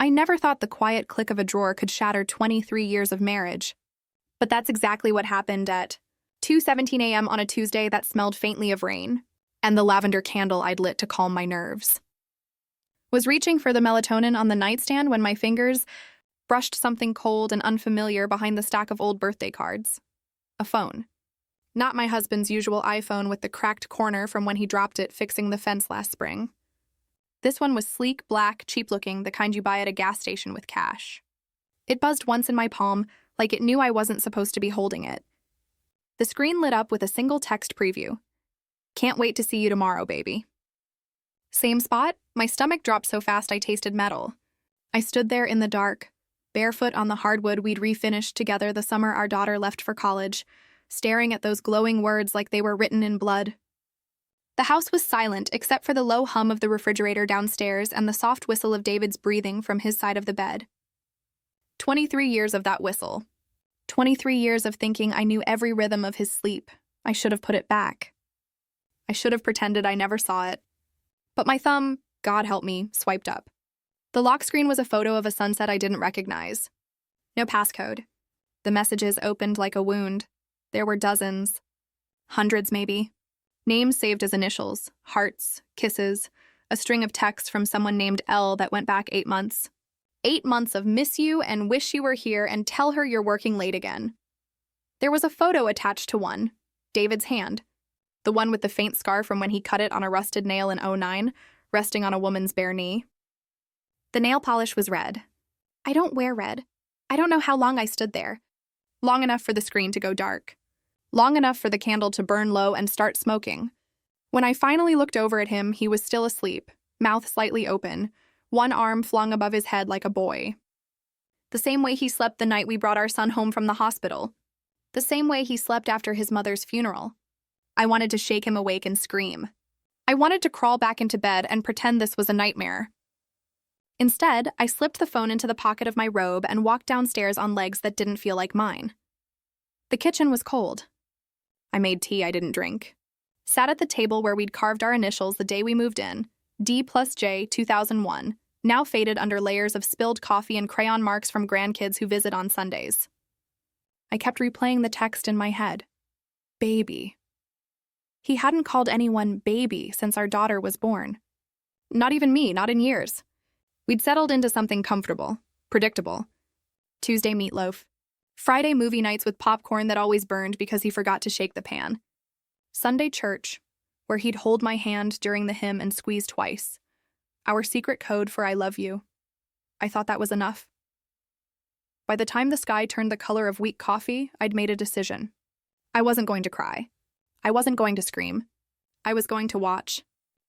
I never thought the quiet click of a drawer could shatter 23 years of marriage. But that's exactly what happened at 2:17 a.m. on a Tuesday that smelled faintly of rain, and the lavender candle I'd lit to calm my nerves. Was reaching for the melatonin on the nightstand when my fingers brushed something cold and unfamiliar behind the stack of old birthday cards. A phone. Not my husband's usual iPhone with the cracked corner from when he dropped it fixing the fence last spring. This one was sleek, black, cheap-looking, the kind you buy at a gas station with cash. It buzzed once in my palm, like it knew I wasn't supposed to be holding it. The screen lit up with a single text preview. Can't wait to see you tomorrow, baby. Same spot, my stomach dropped so fast I tasted metal. I stood there in the dark, barefoot on the hardwood we'd refinished together the summer our daughter left for college, staring at those glowing words like they were written in blood. The house was silent except for the low hum of the refrigerator downstairs and the soft whistle of David's breathing from his side of the bed. 23 years of that whistle. 23 years of thinking I knew every rhythm of his sleep. I should have put it back. I should have pretended I never saw it. But my thumb, God help me, swiped up. The lock screen was a photo of a sunset I didn't recognize. No passcode. The messages opened like a wound. There were dozens. Hundreds, maybe. Names saved as initials, hearts, kisses, a string of texts from someone named L that went back 8 months. 8 months of miss you and wish you were here and tell her you're working late again. There was a photo attached to one, David's hand, the one with the faint scar from when he cut it on a rusted nail in '09, resting on a woman's bare knee. The nail polish was red. I don't wear red. I don't know how long I stood there. Long enough for the screen to go dark. Long enough for the candle to burn low and start smoking. When I finally looked over at him, he was still asleep, mouth slightly open, one arm flung above his head like a boy. The same way he slept the night we brought our son home from the hospital. The same way he slept after his mother's funeral. I wanted to shake him awake and scream. I wanted to crawl back into bed and pretend this was a nightmare. Instead, I slipped the phone into the pocket of my robe and walked downstairs on legs that didn't feel like mine. The kitchen was cold. I made tea I didn't drink. Sat at the table where we'd carved our initials the day we moved in, D+J 2001, now faded under layers of spilled coffee and crayon marks from grandkids who visit on Sundays. I kept replaying the text in my head. Baby. He hadn't called anyone baby since our daughter was born. Not even me, not in years. We'd settled into something comfortable, predictable. Tuesday meatloaf. Friday movie nights with popcorn that always burned because he forgot to shake the pan. Sunday church, where he'd hold my hand during the hymn and squeeze twice. Our secret code for I love you. I thought that was enough. By the time the sky turned the color of weak coffee, I'd made a decision. I wasn't going to cry. I wasn't going to scream. I was going to watch.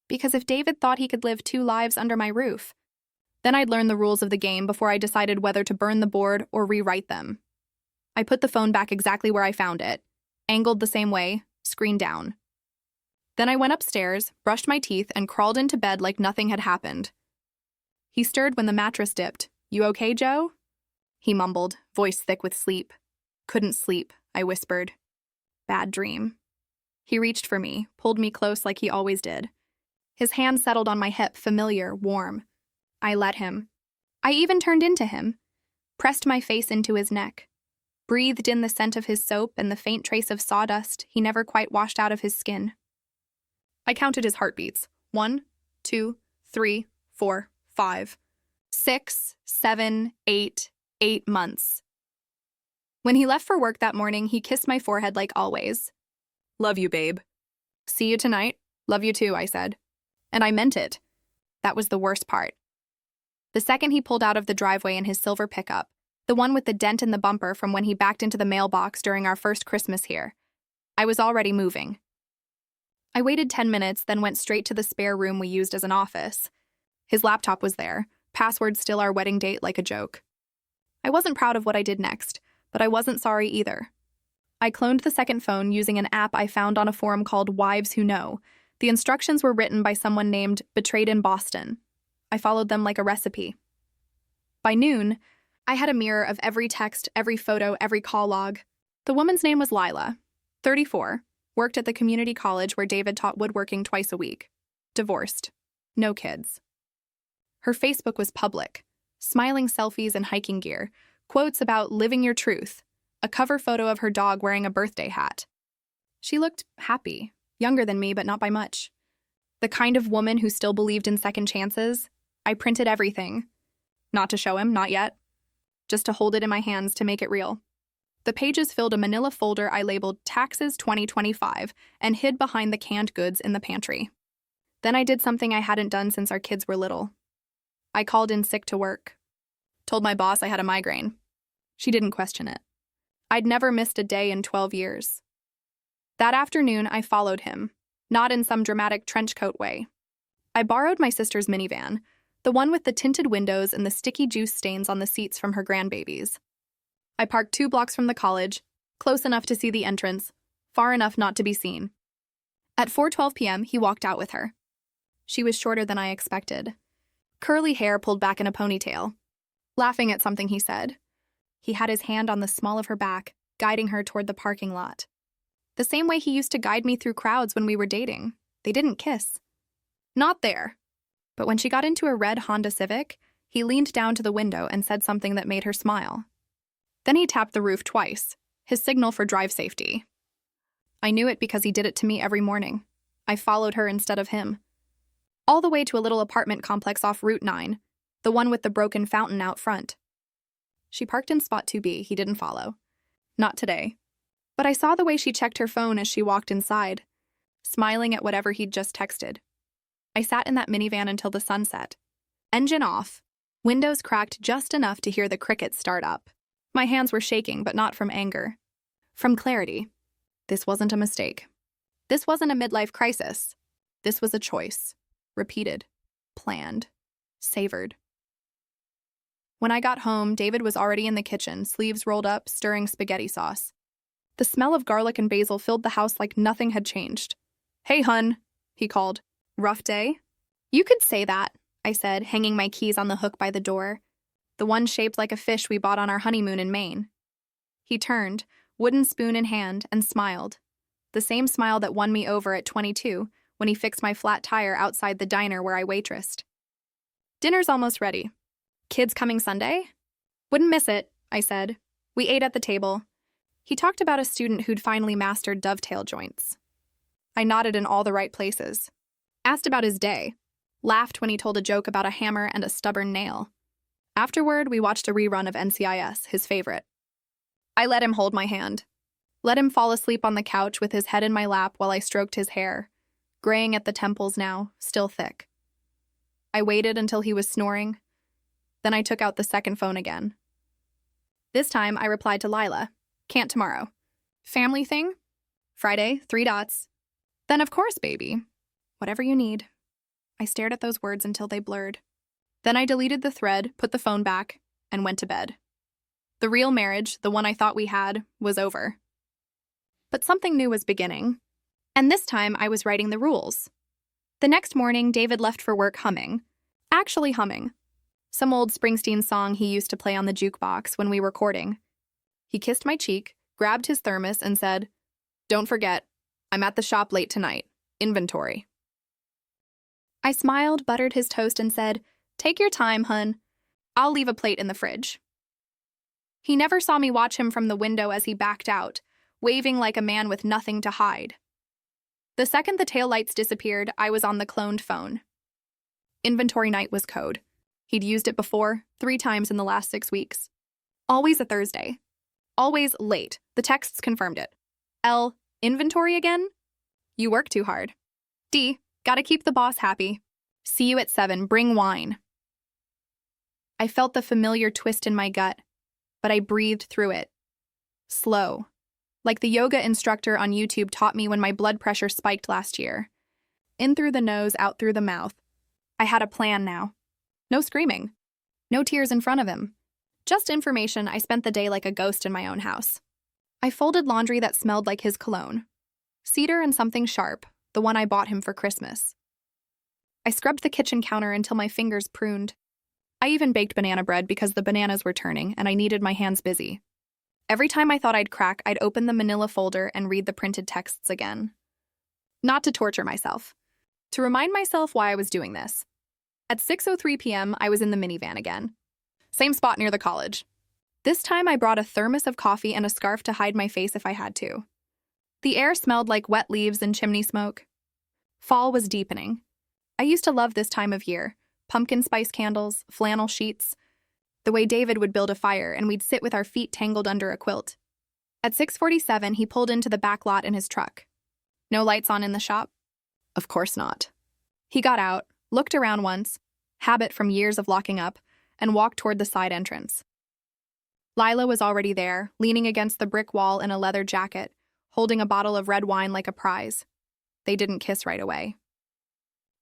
Because if David thought he could live 2 lives under my roof, then I'd learn the rules of the game before I decided whether to burn the board or rewrite them. I put the phone back exactly where I found it, angled the same way, screen down. Then I went upstairs, brushed my teeth, and crawled into bed like nothing had happened. He stirred when the mattress dipped. You okay, Joe? He mumbled, voice thick with sleep. Couldn't sleep, I whispered. Bad dream. He reached for me, pulled me close like he always did. His hand settled on my hip, familiar, warm. I let him. I even turned into him, pressed my face into his neck. Breathed in the scent of his soap and the faint trace of sawdust he never quite washed out of his skin. I counted his heartbeats. 1, 2, 3, 4, 5, 6, 7, 8, 8 months. When he left for work that morning, he kissed my forehead like always. Love you, babe. See you tonight. Love you too, I said. And I meant it. That was the worst part. The second he pulled out of the driveway in his silver pickup, the one with the dent in the bumper from when he backed into the mailbox during our first Christmas here, I was already moving. I waited 10 minutes, then went straight to the spare room we used as an office. His laptop was there, password still our wedding date like a joke. I wasn't proud of what I did next, but I wasn't sorry either. I cloned the second phone using an app I found on a forum called Wives Who Know. The instructions were written by someone named Betrayed in Boston. I followed them like a recipe. By noon, I had a mirror of every text, every photo, every call log. The woman's name was Lila, 34, worked at the community college where David taught woodworking twice a week. Divorced. No kids. Her Facebook was public. Smiling selfies and hiking gear, quotes about living your truth, a cover photo of her dog wearing a birthday hat. She looked happy, younger than me, but not by much. The kind of woman who still believed in second chances. I printed everything. Not to show him, not yet. Just to hold it in my hands to make it real. The pages filled a manila folder I labeled Taxes 2025 and hid behind the canned goods in the pantry. Then I did something I hadn't done since our kids were little. I called in sick to work. Told my boss I had a migraine. She didn't question it. I'd never missed a day in 12 years. That afternoon, I followed him, not in some dramatic trench coat way. I borrowed my sister's minivan, the one with the tinted windows and the sticky juice stains on the seats from her grandbabies. I parked 2 blocks from the college, close enough to see the entrance, far enough not to be seen. At 4:12 p.m., he walked out with her. She was shorter than I expected. Curly hair pulled back in a ponytail. Laughing at something he said. He had his hand on the small of her back, guiding her toward the parking lot. The same way he used to guide me through crowds when we were dating. They didn't kiss. Not there. But when she got into a red Honda Civic, he leaned down to the window and said something that made her smile. Then he tapped the roof twice, his signal for drive safety. I knew it because he did it to me every morning. I followed her instead of him. All the way to a little apartment complex off Route 9, the one with the broken fountain out front. She parked in spot 2B, he didn't follow. Not today. But I saw the way she checked her phone as she walked inside, smiling at whatever he'd just texted. I sat in that minivan until the sun set. Engine off, windows cracked just enough to hear the crickets start up. My hands were shaking, but not from anger. From clarity. This wasn't a mistake. This wasn't a midlife crisis. This was a choice. Repeated. Planned. Savored. When I got home, David was already in the kitchen, sleeves rolled up, stirring spaghetti sauce. The smell of garlic and basil filled the house like nothing had changed. "Hey, hun," he called. "Rough day?" "You could say that," I said, hanging my keys on the hook by the door, the one shaped like a fish we bought on our honeymoon in Maine. He turned, wooden spoon in hand, and smiled. The same smile that won me over at 22 when he fixed my flat tire outside the diner where I waitressed. "Dinner's almost ready. Kids coming Sunday?" "Wouldn't miss it," I said. We ate at the table. He talked about a student who'd finally mastered dovetail joints. I nodded in all the right places. Asked about his day. Laughed when he told a joke about a hammer and a stubborn nail. Afterward, we watched a rerun of NCIS, his favorite. I let him hold my hand. Let him fall asleep on the couch with his head in my lap while I stroked his hair, graying at the temples now, still thick. I waited until he was snoring. Then I took out the second phone again. This time, I replied to Lila. "Can't tomorrow." "Family thing?" "Friday, 3 dots." "Then of course, baby. Whatever you need." I stared at those words until they blurred. Then I deleted the thread, put the phone back, and went to bed. The real marriage, the one I thought we had, was over. But something new was beginning. And this time, I was writing the rules. The next morning, David left for work humming. Actually humming. Some old Springsteen song he used to play on the jukebox when we were courting. He kissed my cheek, grabbed his thermos, and said, "Don't forget, I'm at the shop late tonight. Inventory." I smiled, buttered his toast, and said, "Take your time, hun. I'll leave a plate in the fridge." He never saw me watch him from the window as he backed out, waving like a man with nothing to hide. The second the taillights disappeared, I was on the cloned phone. Inventory night was code. He'd used it before, 3 times in the last 6 weeks. Always a Thursday. Always late. The texts confirmed it. L, inventory again? You work too hard. D, gotta keep the boss happy. See you at 7, bring wine. I felt the familiar twist in my gut, but I breathed through it. Slow. Like the yoga instructor on YouTube taught me when my blood pressure spiked last year. In through the nose, out through the mouth. I had a plan now. No screaming. No tears in front of him. Just information. I spent the day like a ghost in my own house. I folded laundry that smelled like his cologne. Cedar and something sharp, the one I bought him for Christmas. I scrubbed the kitchen counter until my fingers pruned. I even baked banana bread because the bananas were turning and I needed my hands busy. Every time I thought I'd crack, I'd open the manila folder and read the printed texts again. Not to torture myself. To remind myself why I was doing this. At 6:03 p.m., I was in the minivan again. Same spot near the college. This time I brought a thermos of coffee and a scarf to hide my face if I had to. The air smelled like wet leaves and chimney smoke. Fall was deepening. I used to love this time of year. Pumpkin spice candles, flannel sheets, the way David would build a fire and we'd sit with our feet tangled under a quilt. At 6:47, he pulled into the back lot in his truck. No lights on in the shop? Of course not. He got out, looked around once, habit from years of locking up, and walked toward the side entrance. Lila was already there, leaning against the brick wall in a leather jacket, holding a bottle of red wine like a prize. They didn't kiss right away.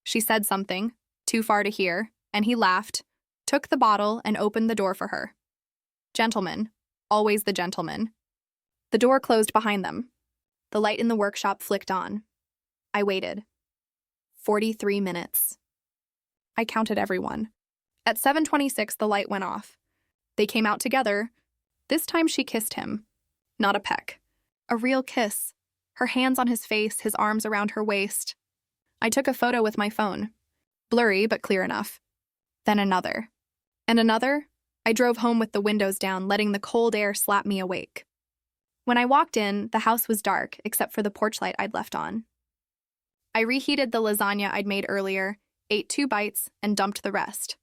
She said something, too far to hear, and he laughed, took the bottle, and opened the door for her. Gentleman, always the gentleman. The door closed behind them. The light in the workshop flicked on. I waited. 43 minutes. I counted everyone. At 7:26, the light went off. They came out together. This time she kissed him. Not a peck. A real kiss. Her hands on his face, his arms around her waist. I took a photo with my phone. Blurry, but clear enough. Then another. And another. I drove home with the windows down, letting the cold air slap me awake. When I walked in, the house was dark, except for the porch light I'd left on. I reheated the lasagna I'd made earlier, ate 2 bites, and dumped the rest.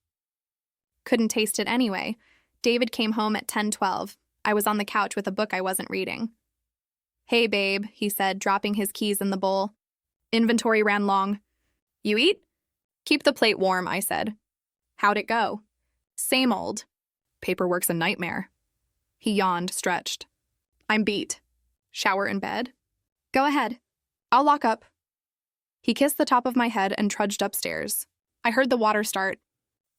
Couldn't taste it anyway. David came home at 10:12. I was on the couch with a book I wasn't reading. Hey, babe, he said, dropping his keys in the bowl. Inventory ran long. You eat? Keep the plate warm, I said. How'd it go? Same old. Paperwork's a nightmare. He yawned, stretched. I'm beat. Shower in bed? Go ahead. I'll lock up. He kissed the top of my head and trudged upstairs. I heard the water start.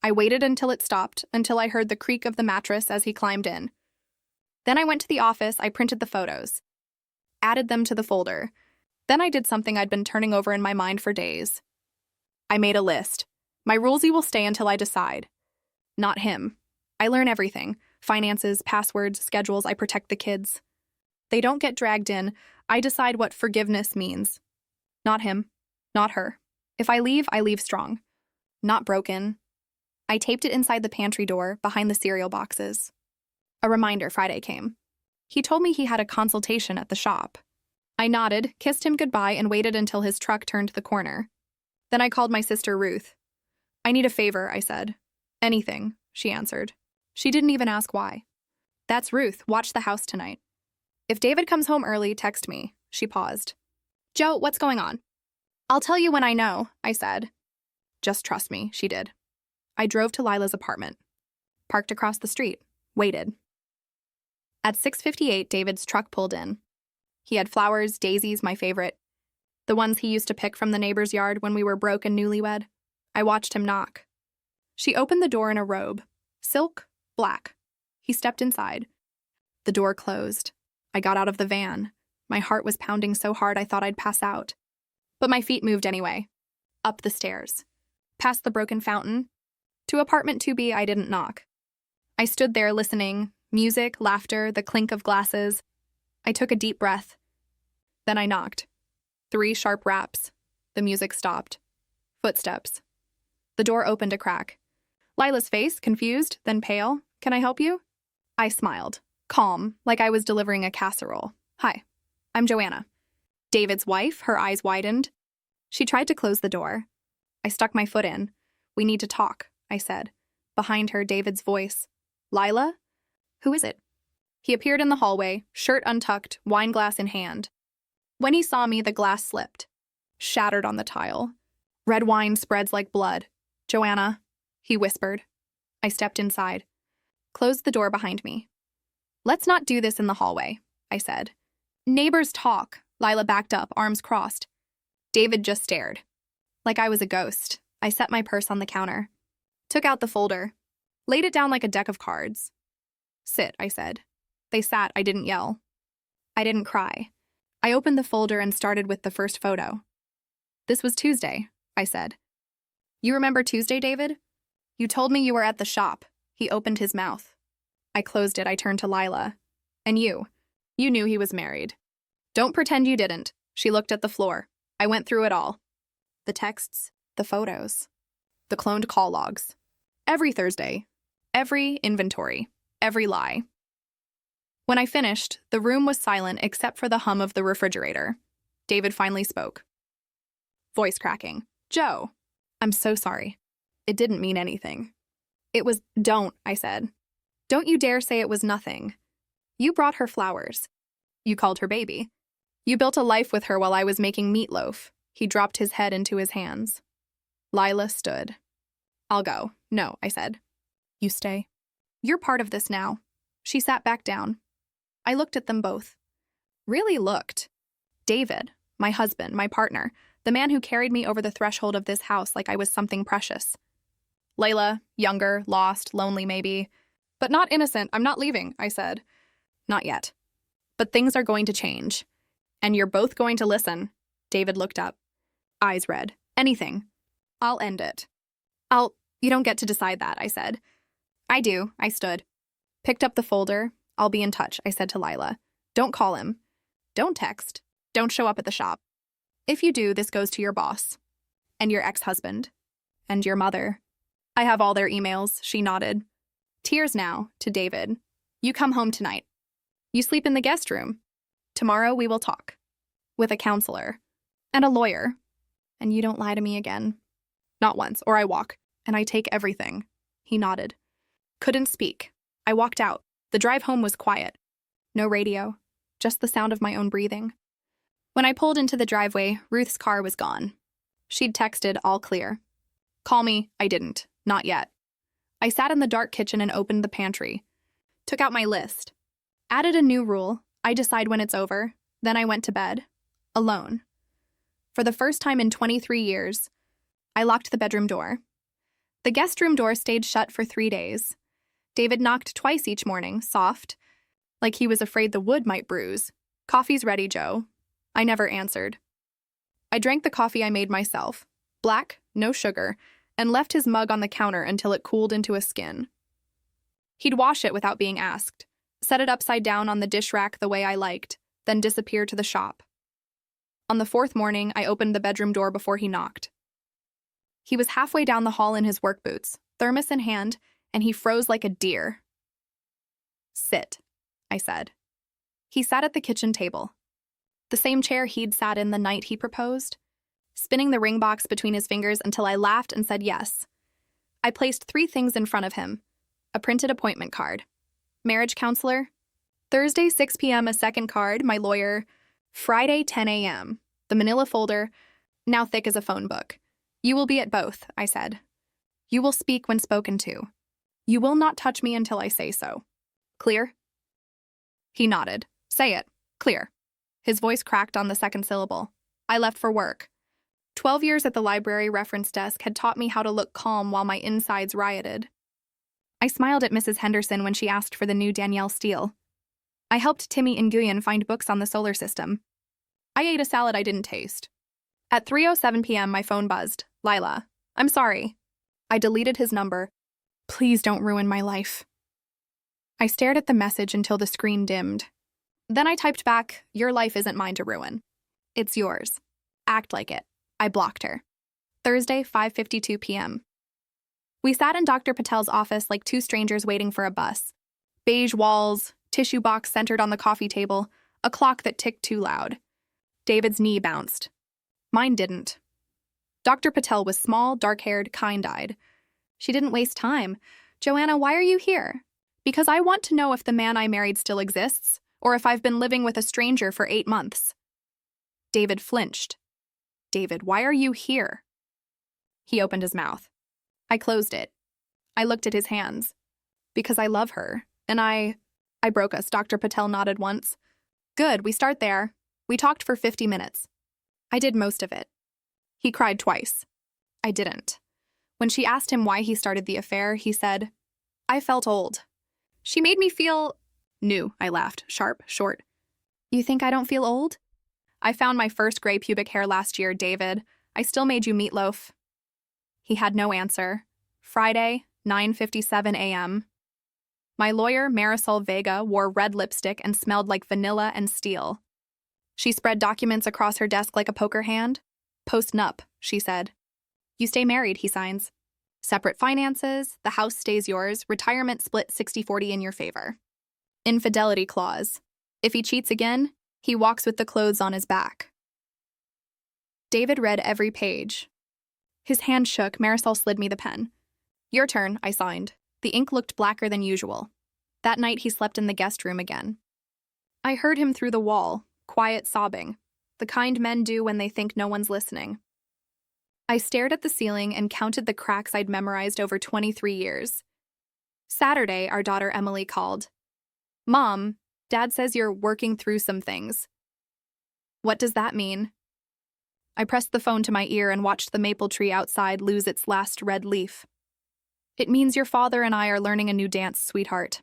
I waited until it stopped, until I heard the creak of the mattress as he climbed in. Then I went to the office, I printed the photos. Added them to the folder. Then I did something I'd been turning over in my mind for days. I made a list. My rulesy will stay until I decide. Not him. I learn everything. Finances, passwords, schedules, I protect the kids. They don't get dragged in. I decide what forgiveness means. Not him. Not her. If I leave strong. Not broken. I taped it inside the pantry door, behind the cereal boxes. A reminder Friday came. He told me he had a consultation at the shop. I nodded, kissed him goodbye, and waited until his truck turned the corner. Then I called my sister Ruth. I need a favor, I said. Anything, she answered. She didn't even ask why. That's Ruth, watch the house tonight. If David comes home early, text me. She paused. Joe, what's going on? I'll tell you when I know, I said. Just trust me, she did. I drove to Lila's apartment. Parked across the street. Waited. At 6:58, David's truck pulled in. He had flowers, daisies, my favorite. The ones he used to pick from the neighbor's yard when we were broke and newlywed. I watched him knock. She opened the door in a robe. Silk, black. He stepped inside. The door closed. I got out of the van. My heart was pounding so hard I thought I'd pass out. But my feet moved anyway. Up the stairs. Past the broken fountain. To apartment 2B, I didn't knock. I stood there listening. Music, laughter, the clink of glasses. I took a deep breath. Then I knocked. 3 sharp raps. The music stopped. Footsteps. The door opened a crack. Lila's face, confused, then pale. Can I help you? I smiled, calm, like I was delivering a casserole. Hi, I'm Joanna. David's wife, her eyes widened. She tried to close the door. I stuck my foot in. We need to talk, I said. Behind her, David's voice. Lila? Who is it? He appeared in the hallway, shirt untucked, wine glass in hand. When he saw me, the glass slipped. Shattered on the tile. Red wine spreads like blood. Joanna, he whispered. I stepped inside. Closed the door behind me. Let's not do this in the hallway, I said. Neighbors talk. Lila backed up, arms crossed. David just stared. Like I was a ghost. I set my purse on the counter. Took out the folder. Laid it down like a deck of cards. Sit, I said. They sat, I didn't yell. I didn't cry. I opened the folder and started with the first photo. This was Tuesday, I said. You remember Tuesday, David? You told me you were at the shop. He opened his mouth. I closed it, I turned to Lila. And you? You knew he was married. Don't pretend you didn't. She looked at the floor. I went through it all. The texts, the photos, the cloned call logs. Every Thursday. Every inventory. Every lie. When I finished, the room was silent except for the hum of the refrigerator. David finally spoke. Voice cracking. Joe, I'm so sorry. It didn't mean anything. It was, don't, I said. Don't you dare say it was nothing. You brought her flowers. You called her baby. You built a life with her while I was making meatloaf. He dropped his head into his hands. Lila stood. I'll go. No, I said. You stay. You're part of this now. She sat back down. I looked at them both. Really looked. David, my husband, my partner, the man who carried me over the threshold of this house like I was something precious. Layla, younger, lost, lonely maybe. But not innocent. I'm not leaving, I said. Not yet. But things are going to change. And you're both going to listen. David looked up. Eyes red. Anything. I'll end it. You don't get to decide that, I said. I do, I stood. Picked up the folder. I'll be in touch, I said to Lila. Don't call him. Don't text. Don't show up at the shop. If you do, this goes to your boss. And your ex-husband. And your mother. I have all their emails, she nodded. Tears now, to David. You come home tonight. You sleep in the guest room. Tomorrow we will talk. With a counselor. And a lawyer. And you don't lie to me again. Not once, or I walk. And I take everything. He nodded. Couldn't speak. I walked out. The drive home was quiet. No radio. Just the sound of my own breathing. When I pulled into the driveway, Ruth's car was gone. She'd texted all clear. Call me. I didn't. Not yet. I sat in the dark kitchen and opened the pantry. Took out my list. Added a new rule. I decide when it's over. Then I went to bed. Alone. For the first time in 23 years, I locked the bedroom door. The guest room door stayed shut for 3 days. David knocked twice each morning, soft, like he was afraid the wood might bruise. Coffee's ready, Joe. I never answered. I drank the coffee I made myself, black, no sugar, and left his mug on the counter until it cooled into a skin. He'd wash it without being asked, set it upside down on the dish rack the way I liked, then disappear to the shop. On the 4th morning, I opened the bedroom door before he knocked. He was halfway down the hall in his work boots, thermos in hand, and he froze like a deer. Sit, I said. He sat at the kitchen table. The same chair he'd sat in the night he proposed, spinning the ring box between his fingers until I laughed and said yes. I placed 3 things in front of him. A printed appointment card. Marriage counselor. Thursday, 6 p.m., a second card, my lawyer. Friday, 10 a.m., the manila folder, now thick as a phone book. You will be at both, I said. You will speak when spoken to. You will not touch me until I say so. Clear? He nodded. Say it. Clear. His voice cracked on the second syllable. I left for work. 12 years at the library reference desk had taught me how to look calm while my insides rioted. I smiled at Mrs. Henderson when she asked for the new Danielle Steele. I helped Timmy Nguyen find books on the solar system. I ate a salad I didn't taste. At 3:07 p.m., my phone buzzed. Lila, I'm sorry. I deleted his number. Please don't ruin my life. I stared at the message until the screen dimmed. Then I typed back, your life isn't mine to ruin. It's yours. Act like it. I blocked her. Thursday, 5:52 p.m. We sat in Dr. Patel's office like 2 strangers waiting for a bus. Beige walls, tissue box centered on the coffee table, a clock that ticked too loud. David's knee bounced. Mine didn't. Dr. Patel was small, dark-haired, kind-eyed. She didn't waste time. Joanna, why are you here? Because I want to know if the man I married still exists, or if I've been living with a stranger for 8 months. David flinched. David, why are you here? He opened his mouth. I closed it. I looked at his hands. Because I love her, and I broke us, Dr. Patel nodded once. Good, we start there. We talked for 50 minutes. I did most of it. He cried twice. I didn't. When she asked him why he started the affair, he said, I felt old. She made me feel new, I laughed, sharp, short. You think I don't feel old? I found my first gray pubic hair last year, David. I still made you meatloaf. He had no answer. Friday, 9:57 a.m. My lawyer, Marisol Vega, wore red lipstick and smelled like vanilla and steel. She spread documents across her desk like a poker hand. Post nup, she said. You stay married, he signs. Separate finances, the house stays yours, retirement split 60-40 in your favor. Infidelity clause. If he cheats again, he walks with the clothes on his back. David read every page. His hand shook. Marisol slid me the pen. Your turn, I signed. The ink looked blacker than usual. That night he slept in the guest room again. I heard him through the wall, quiet sobbing, the kind men do when they think no one's listening. I stared at the ceiling and counted the cracks I'd memorized over 23 years. Saturday, our daughter Emily called. Mom, Dad says you're working through some things. What does that mean? I pressed the phone to my ear and watched the maple tree outside lose its last red leaf. It means your father and I are learning a new dance, sweetheart.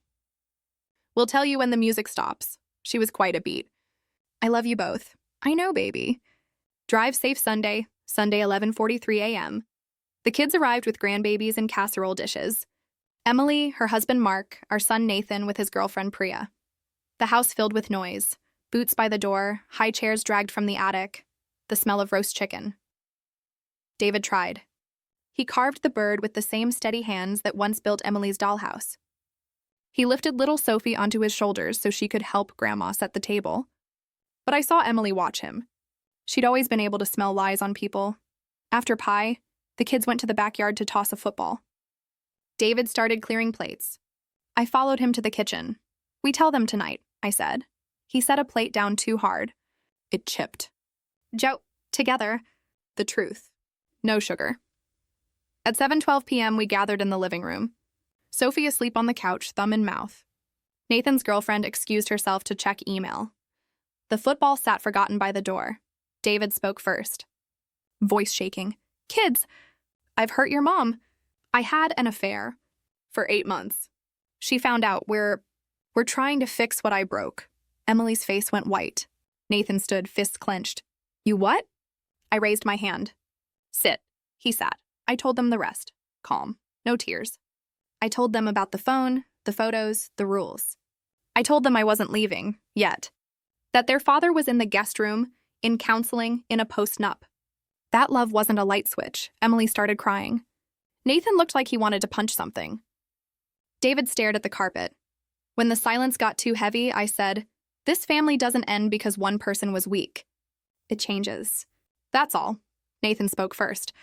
We'll tell you when the music stops. She was quite a beat. I love you both. I know, baby. Drive safe Sunday, 11:43 a.m. The kids arrived with grandbabies and casserole dishes. Emily, her husband Mark, our son Nathan with his girlfriend Priya. The house filled with noise, boots by the door, high chairs dragged from the attic, the smell of roast chicken. David tried. He carved the bird with the same steady hands that once built Emily's dollhouse. He lifted little Sophie onto his shoulders so she could help Grandma set the table. But I saw Emily watch him. She'd always been able to smell lies on people. After pie, the kids went to the backyard to toss a football. David started clearing plates. I followed him to the kitchen. We tell them tonight, I said. He set a plate down too hard. It chipped. Joe, together. The truth. No sugar. At 7:12 p.m., we gathered in the living room. Sophie asleep on the couch, thumb in mouth. Nathan's girlfriend excused herself to check email. The football sat forgotten by the door. David spoke first. Voice shaking. Kids, I've hurt your mom. I had an affair. For 8 months. She found out. We're trying to fix what I broke. Emily's face went white. Nathan stood, fists clenched. You what? I raised my hand. Sit. He sat. I told them the rest. Calm. No tears. I told them about the phone, the photos, the rules. I told them I wasn't leaving, yet. That their father was in the guest room, in counseling, in a post-nup. That love wasn't a light switch. Emily started crying. Nathan looked like he wanted to punch something. David stared at the carpet. When the silence got too heavy, I said, This family doesn't end because one person was weak. It changes. That's all. Nathan spoke first.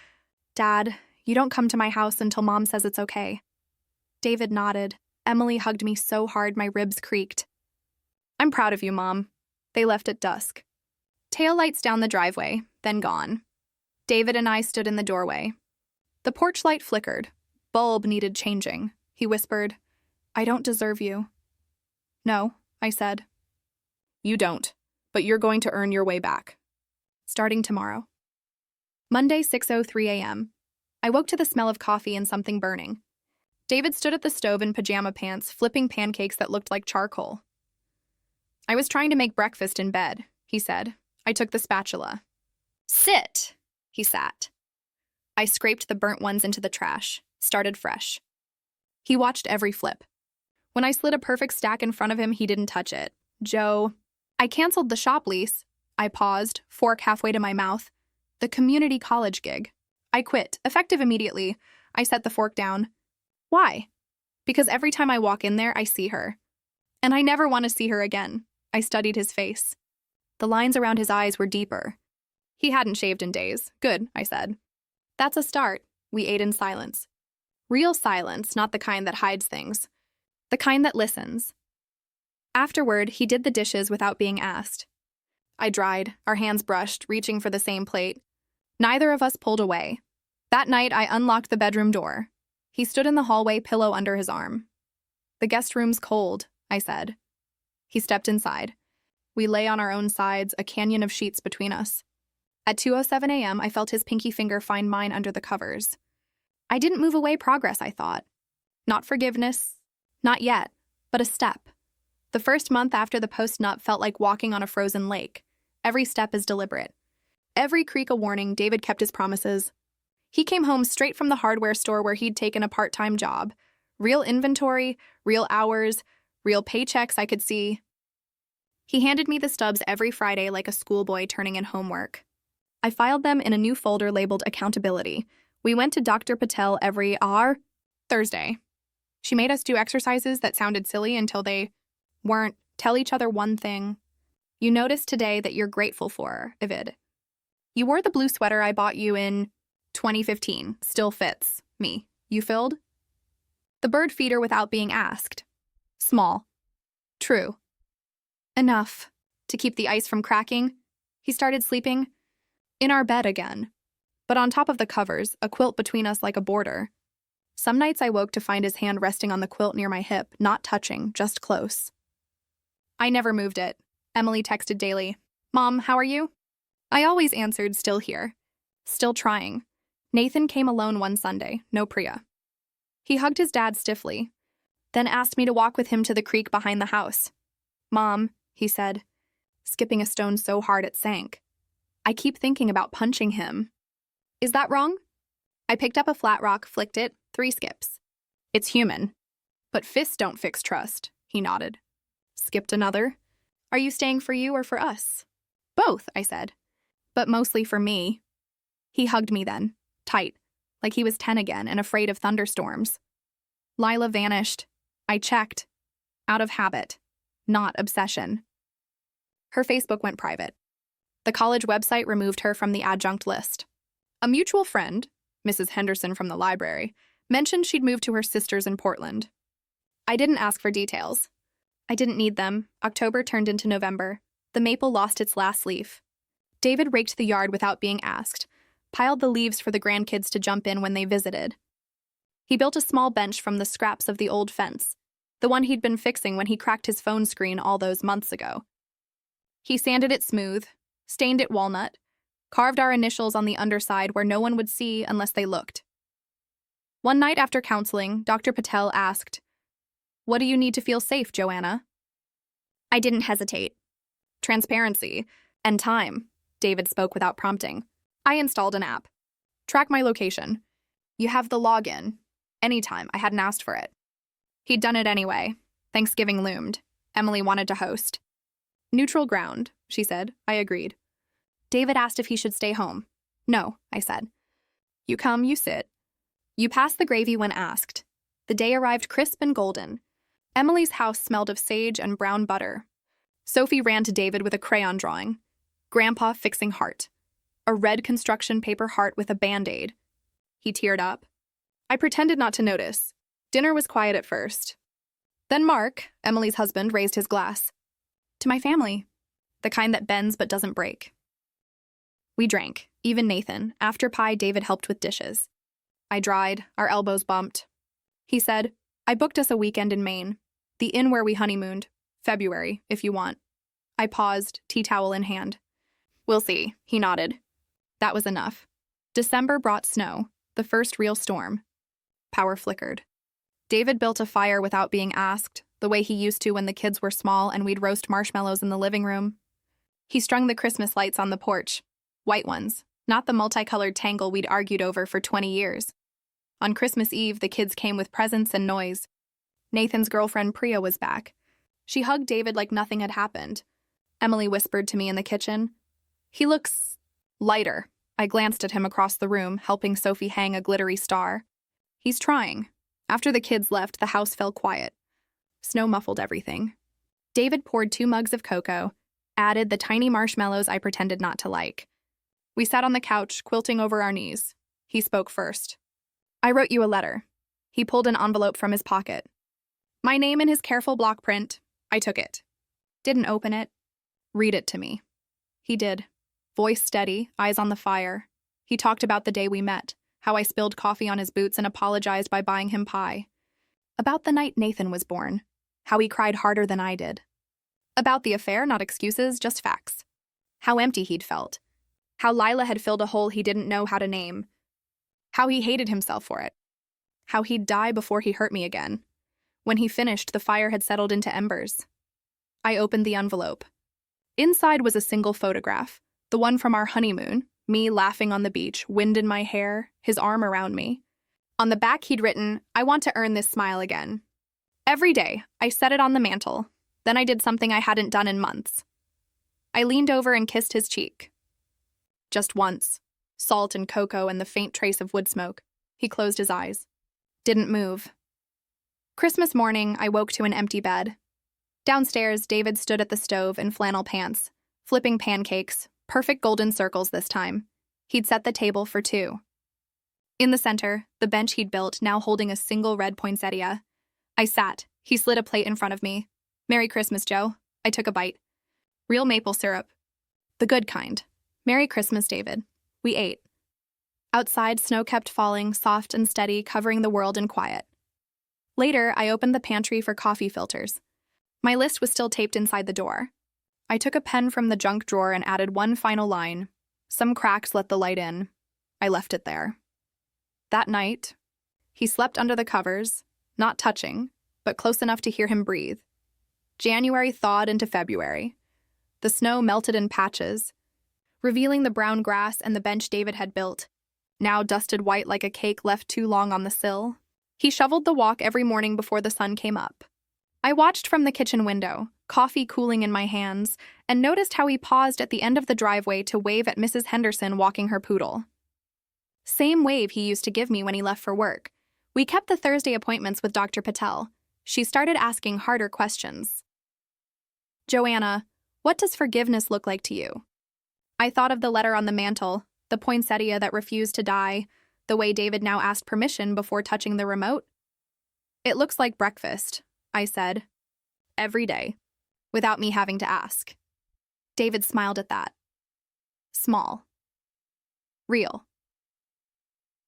Dad, you don't come to my house until Mom says it's okay. David nodded. Emily hugged me so hard my ribs creaked. I'm proud of you, Mom. They left at dusk. Taillights down the driveway, then gone. David and I stood in the doorway. The porch light flickered. Bulb needed changing. He whispered, I don't deserve you. No, I said. You don't, but you're going to earn your way back. Starting tomorrow. Monday, 6:03 a.m. I woke to the smell of coffee and something burning. David stood at the stove in pajama pants, flipping pancakes that looked like charcoal. I was trying to make breakfast in bed, he said. I took the spatula. Sit, he sat. I scraped the burnt ones into the trash, started fresh. He watched every flip. When I slid a perfect stack in front of him, he didn't touch it. Joe, I canceled the shop lease. I paused, fork halfway to my mouth. The community college gig. I quit, effective immediately. I set the fork down. Why? Because every time I walk in there, I see her. And I never want to see her again. I studied his face. The lines around his eyes were deeper. He hadn't shaved in days. Good, I said. That's a start. We ate in silence. Real silence, not the kind that hides things. The kind that listens. Afterward, he did the dishes without being asked. I dried, our hands brushed, reaching for the same plate. Neither of us pulled away. That night, I unlocked the bedroom door. He stood in the hallway, pillow under his arm. The guest room's cold, I said. He stepped inside. We lay on our own sides, a canyon of sheets between us. At 2:07 a.m., I felt his pinky finger find mine under the covers. I didn't move away progress, I thought. Not forgiveness. Not yet, but a step. The first month after the post-nup felt like walking on a frozen lake. Every step is deliberate. Every creak a warning. David kept his promises. He came home straight from the hardware store where he'd taken a part-time job. Real inventory, real hours, real paychecks I could see. He handed me the stubs every Friday like a schoolboy turning in homework. I filed them in a new folder labeled Accountability, We went to Dr. Patel every Thursday. She made us do exercises that sounded silly until they weren't. Tell each other one thing you noticed today that you're grateful for, Ivid. You wore the blue sweater I bought you in 2015. Still fits me. You filled the bird feeder without being asked. Small. True. Enough to keep the ice from cracking. He started sleeping in our bed again, but on top of the covers, a quilt between us like a border. Some nights I woke to find his hand resting on the quilt near my hip, not touching, just close. I never moved it. Emily texted daily. Mom, how are you? I always answered, still here. Still trying. Nathan came alone one Sunday, no Priya. He hugged his dad stiffly, then asked me to walk with him to the creek behind the house. Mom, he said, skipping a stone so hard it sank. I keep thinking about punching him. Is that wrong? I picked up a flat rock, flicked it, 3 skips. It's human. But fists don't fix trust, he nodded. Skipped another. Are you staying for you or for us? Both, I said. But mostly for me. He hugged me then, tight, like he was 10 again and afraid of thunderstorms. Lila vanished. I checked. Out of habit, not obsession. Her Facebook went private. The college website removed her from the adjunct list. A mutual friend, Mrs. Henderson from the library, mentioned she'd moved to her sister's in Portland. I didn't ask for details. I didn't need them. October turned into November. The maple lost its last leaf. David raked the yard without being asked, piled the leaves for the grandkids to jump in when they visited. He built a small bench from the scraps of the old fence, the one he'd been fixing when he cracked his phone screen all those months ago. He sanded it smooth, stained it walnut, carved our initials on the underside where no one would see unless they looked. One night after counseling, Dr. Patel asked, "What do you need to feel safe, Joanna?" I didn't hesitate. Transparency and time, David spoke without prompting. I installed an app. Track my location. You have the login. Anytime, I hadn't asked for it. He'd done it anyway. Thanksgiving loomed. Emily wanted to host. Neutral ground, she said. I agreed. David asked if he should stay home. No, I said. You come, you sit. You pass the gravy when asked. The day arrived crisp and golden. Emily's house smelled of sage and brown butter. Sophie ran to David with a crayon drawing. Grandpa fixing heart. A red construction paper heart with a Band-Aid. He teared up. I pretended not to notice. Dinner was quiet at first. Then Mark, Emily's husband, raised his glass. To my family. The kind that bends but doesn't break. We drank, even Nathan. After pie, David helped with dishes. I dried, our elbows bumped. He said, I booked us a weekend in Maine. The inn where we honeymooned. February, if you want. I paused, tea towel in hand. We'll see, he nodded. That was enough. December brought snow, the first real storm. Power flickered. David built a fire without being asked, the way he used to when the kids were small and we'd roast marshmallows in the living room. He strung the Christmas lights on the porch. White ones, not the multicolored tangle we'd argued over for 20 years. On Christmas Eve, the kids came with presents and noise. Nathan's girlfriend Priya was back. She hugged David like nothing had happened. Emily whispered to me in the kitchen. He looks lighter. I glanced at him across the room, helping Sophie hang a glittery star. He's trying. After the kids left, the house fell quiet. Snow muffled everything. David poured 2 mugs of cocoa, added the tiny marshmallows I pretended not to like. We sat on the couch, quilting over our knees. He spoke first. I wrote you a letter. He pulled an envelope from his pocket. My name in his careful block print. I took it. Didn't open it. Read it to me. He did. Voice steady, eyes on the fire. He talked about the day we met, how I spilled coffee on his boots and apologized by buying him pie. About the night Nathan was born, how he cried harder than I did. About the affair, not excuses, just facts. How empty he'd felt. How Lila had filled a hole he didn't know how to name. How he hated himself for it. How he'd die before he hurt me again. When he finished, the fire had settled into embers. I opened the envelope. Inside was a single photograph, the one from our honeymoon, me laughing on the beach, wind in my hair, his arm around me. On the back he'd written, I want to earn this smile again. Every day, I set it on the mantle. Then I did something I hadn't done in months. I leaned over and kissed his cheek. Just once. Salt and cocoa and the faint trace of wood smoke. He closed his eyes. Didn't move. Christmas morning, I woke to an empty bed. Downstairs, David stood at the stove in flannel pants, flipping pancakes, perfect golden circles this time. He'd set the table for two. In the center, the bench he'd built, now holding a single red poinsettia. I sat. He slid a plate in front of me. "Merry Christmas, Joe." I took a bite. Real maple syrup. The good kind. "Merry Christmas, David." We ate. Outside, snow kept falling, soft and steady, covering the world in quiet. Later, I opened the pantry for coffee filters. My list was still taped inside the door. I took a pen from the junk drawer and added one final line. "Some cracks let the light in." I left it there. That night, he slept under the covers, not touching, but close enough to hear him breathe. January thawed into February. The snow melted in patches, revealing the brown grass and the bench David had built, now dusted white like a cake left too long on the sill. He shoveled the walk every morning before the sun came up. I watched from the kitchen window, coffee cooling in my hands, and noticed how he paused at the end of the driveway to wave at Mrs. Henderson walking her poodle. Same wave he used to give me when he left for work. We kept the Thursday appointments with Dr. Patel. She started asking harder questions. "Joanna, what does forgiveness look like to you?" I thought of the letter on the mantel, the poinsettia that refused to die, the way David now asked permission before touching the remote. "It looks like breakfast," I said. "Every day, without me having to ask." David smiled at that. Small. Real.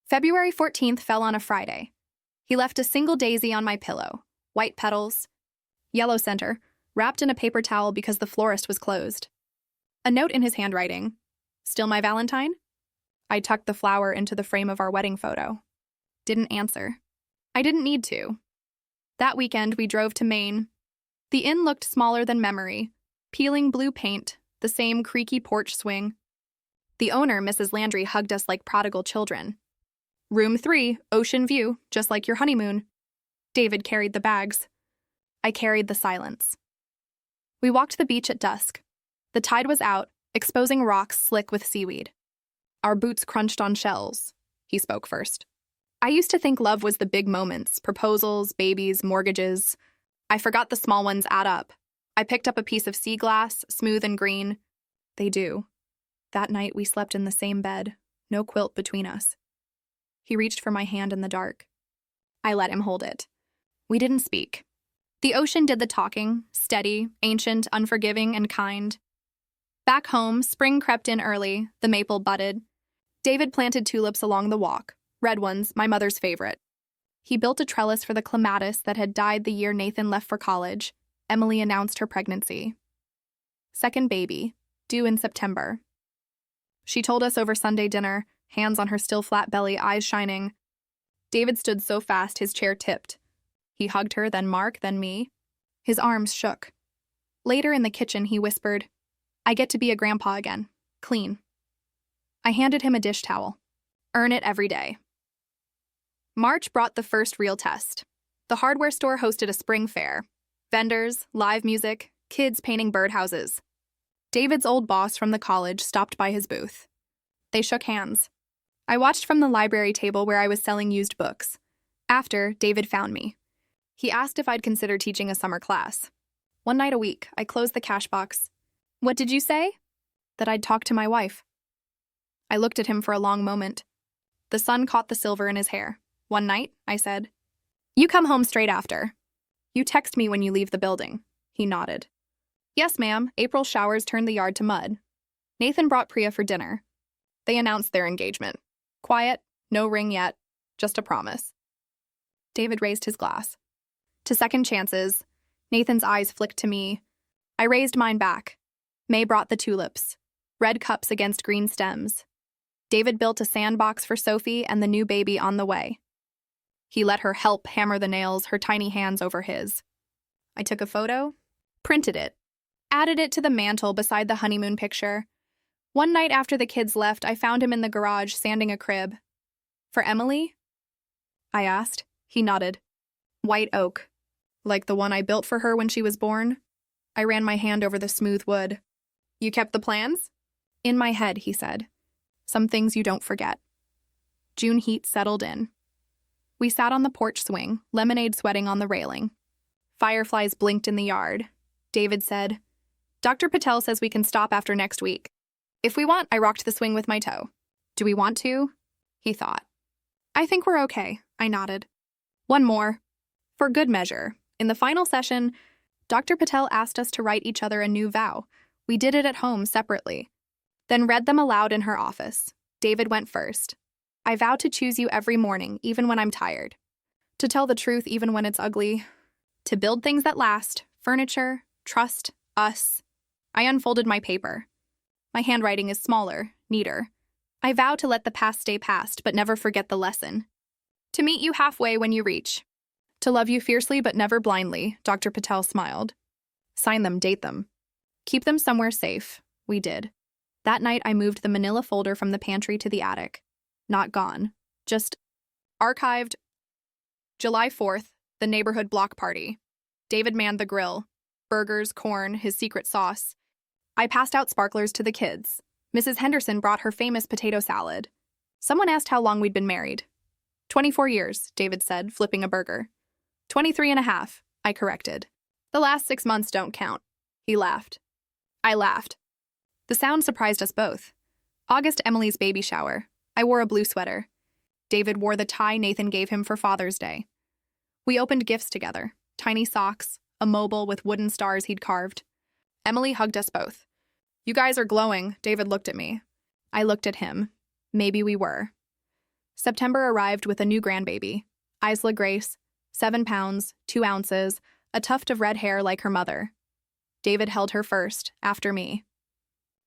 February 14th fell on a Friday. He left a single daisy on my pillow, white petals, yellow center, wrapped in a paper towel because the florist was closed. A note in his handwriting. "Still my Valentine?" I tucked the flower into the frame of our wedding photo. Didn't answer. I didn't need to. That weekend, we drove to Maine. The inn looked smaller than memory, peeling blue paint, the same creaky porch swing. The owner, Mrs. Landry, hugged us like prodigal children. "Room 3, ocean view, just like your honeymoon." David carried the bags. I carried the silence. We walked the beach at dusk. The tide was out, exposing rocks slick with seaweed. Our boots crunched on shells. He spoke first. "I used to think love was the big moments, proposals, babies, mortgages. I forgot the small ones add up. I picked up a piece of sea glass, smooth and green. They do. That night we slept in the same bed, no quilt between us." He reached for my hand in the dark. I let him hold it. We didn't speak. The ocean did the talking, steady, ancient, unforgiving, and kind. Back home, spring crept in early, the maple budded. David planted tulips along the walk, red ones, my mother's favorite. He built a trellis for the clematis that had died the year Nathan left for college. Emily announced her pregnancy. Second baby, due in September. She told us over Sunday dinner, hands on her still flat belly, eyes shining. David stood so fast his chair tipped. He hugged her, then Mark, then me. His arms shook. Later in the kitchen, he whispered, "I get to be a grandpa again. Clean." I handed him a dish towel. "Earn it every day." March brought the first real test. The hardware store hosted a spring fair. Vendors, live music, kids painting birdhouses. David's old boss from the college stopped by his booth. They shook hands. I watched from the library table where I was selling used books. After, David found me. He asked if I'd consider teaching a summer class. One night a week, I closed the cash box. "What did you say?" "That I'd talk to my wife." I looked at him for a long moment. The sun caught the silver in his hair. "One night," I said. "You come home straight after. You text me when you leave the building." He nodded. "Yes, ma'am. April showers turned the yard to mud. Nathan brought Priya for dinner. They announced their engagement. Quiet, no ring yet, just a promise." David raised his glass. "To second chances." Nathan's eyes flicked to me. I raised mine back. May brought the tulips, red cups against green stems. David built a sandbox for Sophie and the new baby on the way. He let her help hammer the nails, her tiny hands over his. I took a photo, printed it, added it to the mantel beside the honeymoon picture. One night after the kids left, I found him in the garage sanding a crib. "For Emily?" I asked. He nodded. "White oak. Like the one I built for her when she was born?" I ran my hand over the smooth wood. "You kept the plans?" "In my head," he said. Some things you don't forget. June heat settled in. We sat on the porch swing, lemonade sweating on the railing. Fireflies blinked in the yard. David said, "Dr. Patel says we can stop after next week. If we want, I rocked the swing with my toe. Do we want to?" He thought. "I think we're okay," I nodded. One more. For good measure, in the final session, Dr. Patel asked us to write each other a new vow. We did it at home separately, then read them aloud in her office. David went first. "I vow to choose you every morning, even when I'm tired. To tell the truth, even when it's ugly. To build things that last, furniture, trust, us." I unfolded my paper. My handwriting is smaller, neater. "I vow to let the past stay past, but never forget the lesson. To meet you halfway when you reach. To love you fiercely but never blindly," Dr. Patel smiled. "Sign them, date them. Keep them somewhere safe." We did. That night, I moved the manila folder from the pantry to the attic. Not gone. Just archived. July 4th, the neighborhood block party. David manned the grill. Burgers, corn, his secret sauce. I passed out sparklers to the kids. Mrs. Henderson brought her famous potato salad. Someone asked how long we'd been married. 24 years, David said, flipping a burger. 23 and a half, I corrected. The last 6 months don't count. He laughed. I laughed. The sound surprised us both. August, Emily's baby shower. I wore a blue sweater. David wore the tie Nathan gave him for Father's Day. We opened gifts together. Tiny socks, a mobile with wooden stars he'd carved. Emily hugged us both. "You guys are glowing," David looked at me. I looked at him. Maybe we were. September arrived with a new grandbaby. Isla Grace, 7 pounds, 2 ounces, a tuft of red hair like her mother. David held her first, after me.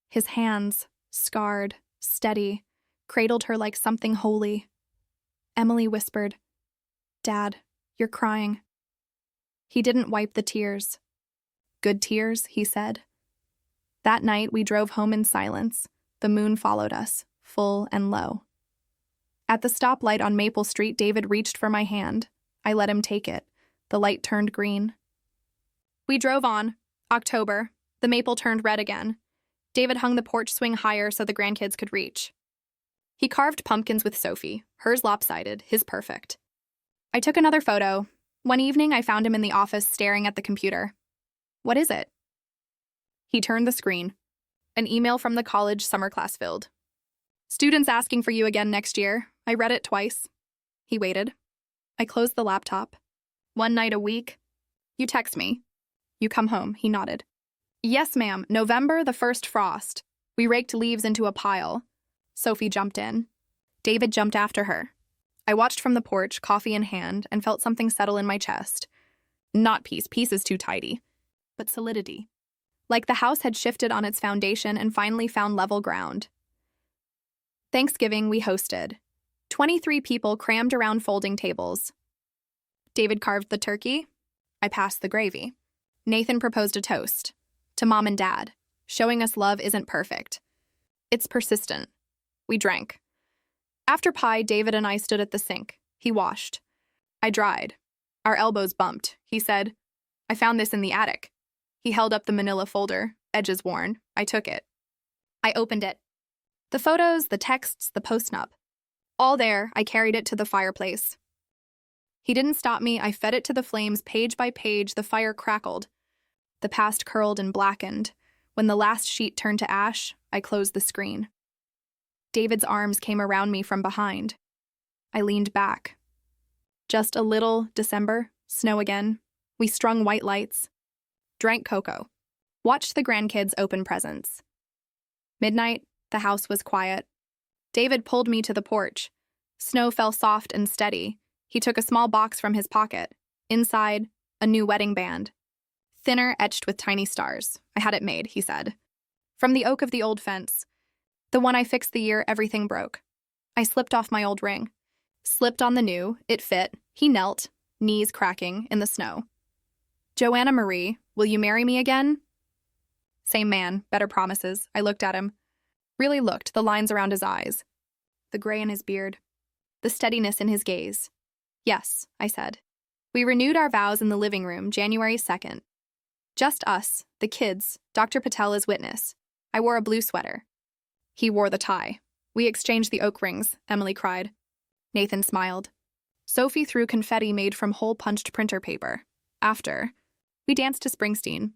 His hands, scarred, steady, cradled her like something holy. Emily whispered, "Dad, you're crying." He didn't wipe the tears. "Good tears," he said. That night, we drove home in silence. The moon followed us, full and low. At the stoplight on Maple Street, David reached for my hand. I let him take it. The light turned green. We drove on. October. The maple turned red again. David hung the porch swing higher so the grandkids could reach. He carved pumpkins with Sophie, hers lopsided, his perfect. I took another photo. One evening, I found him in the office staring at the computer. "What is it?" He turned the screen. An email from the college summer class filled. "Students asking for you again next year." I read it twice. He waited. I closed the laptop. "One night a week?" "You text me." "You come home," he nodded. "Yes, ma'am. November, the first frost." We raked leaves into a pile. Sophie jumped in. David jumped after her. I watched from the porch, coffee in hand, and felt something settle in my chest. Not peace, peace is too tidy, but solidity. Like the house had shifted on its foundation and finally found level ground. Thanksgiving we hosted. 23 people crammed around folding tables. David carved the turkey. I passed the gravy. Nathan proposed a toast. To Mom and Dad. Showing us love isn't perfect. It's persistent. We drank. After pie, David and I stood at the sink. He washed. I dried. Our elbows bumped. He said, "I found this in the attic." He held up the manila folder, edges worn. I took it. I opened it. The photos, the texts, the post-nup. All there, I carried it to the fireplace. He didn't stop me. I fed it to the flames page by page. The fire crackled. The past curled and blackened. When the last sheet turned to ash, I closed the screen. David's arms came around me from behind. I leaned back. Just a little December, snow again. We strung white lights. Drank cocoa. Watched the grandkids open presents. Midnight, the house was quiet. David pulled me to the porch. Snow fell soft and steady. He took a small box from his pocket. Inside, a new wedding band. Thinner, etched with tiny stars. I had it made, he said. From the oak of the old fence. The one I fixed the year everything broke. I slipped off my old ring. Slipped on the new, it fit. He knelt, knees cracking, in the snow. "Joanna Marie, will you marry me again?" Same man, better promises. I looked at him. Really looked, the lines around his eyes. The gray in his beard. The steadiness in his gaze. "Yes," I said. We renewed our vows in the living room, January 2nd. Just us, the kids, Dr. Patel as witness. I wore a blue sweater. He wore the tie. We exchanged the oak rings, Emily cried. Nathan smiled. Sophie threw confetti made from hole-punched printer paper. After, we danced to Springsteen.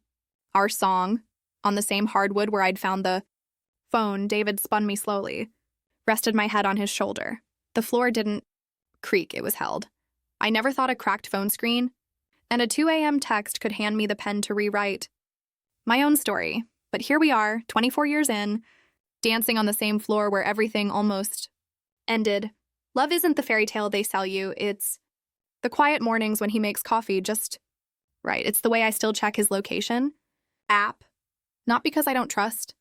Our song, on the same hardwood where I'd found the phone. David spun me slowly, rested my head on his shoulder. The floor didn't creak, it was held. I never thought a cracked phone screen and a 2 a.m. text could hand me the pen to rewrite my own story. But here we are, 24 years in, dancing on the same floor where everything almost ended. Love isn't the fairy tale they sell you, it's the quiet mornings when he makes coffee just right. It's the way I still check his location app, not because I don't trust,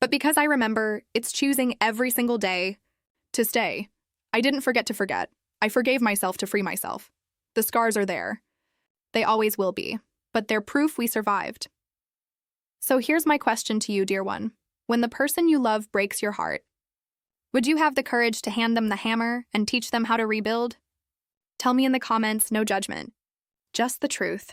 but because I remember it's choosing every single day to stay. I didn't forget to forget. I forgave myself to free myself. The scars are there. They always will be, but they're proof we survived. So here's my question to you, dear one. When the person you love breaks your heart, would you have the courage to hand them the hammer and teach them how to rebuild? Tell me in the comments, no judgment. Just the truth.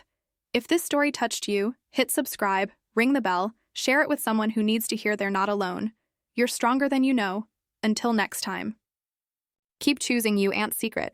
If this story touched you, hit subscribe, ring the bell, share it with someone who needs to hear they're not alone. You're stronger than you know. Until next time. Keep choosing you, Aunt's secret.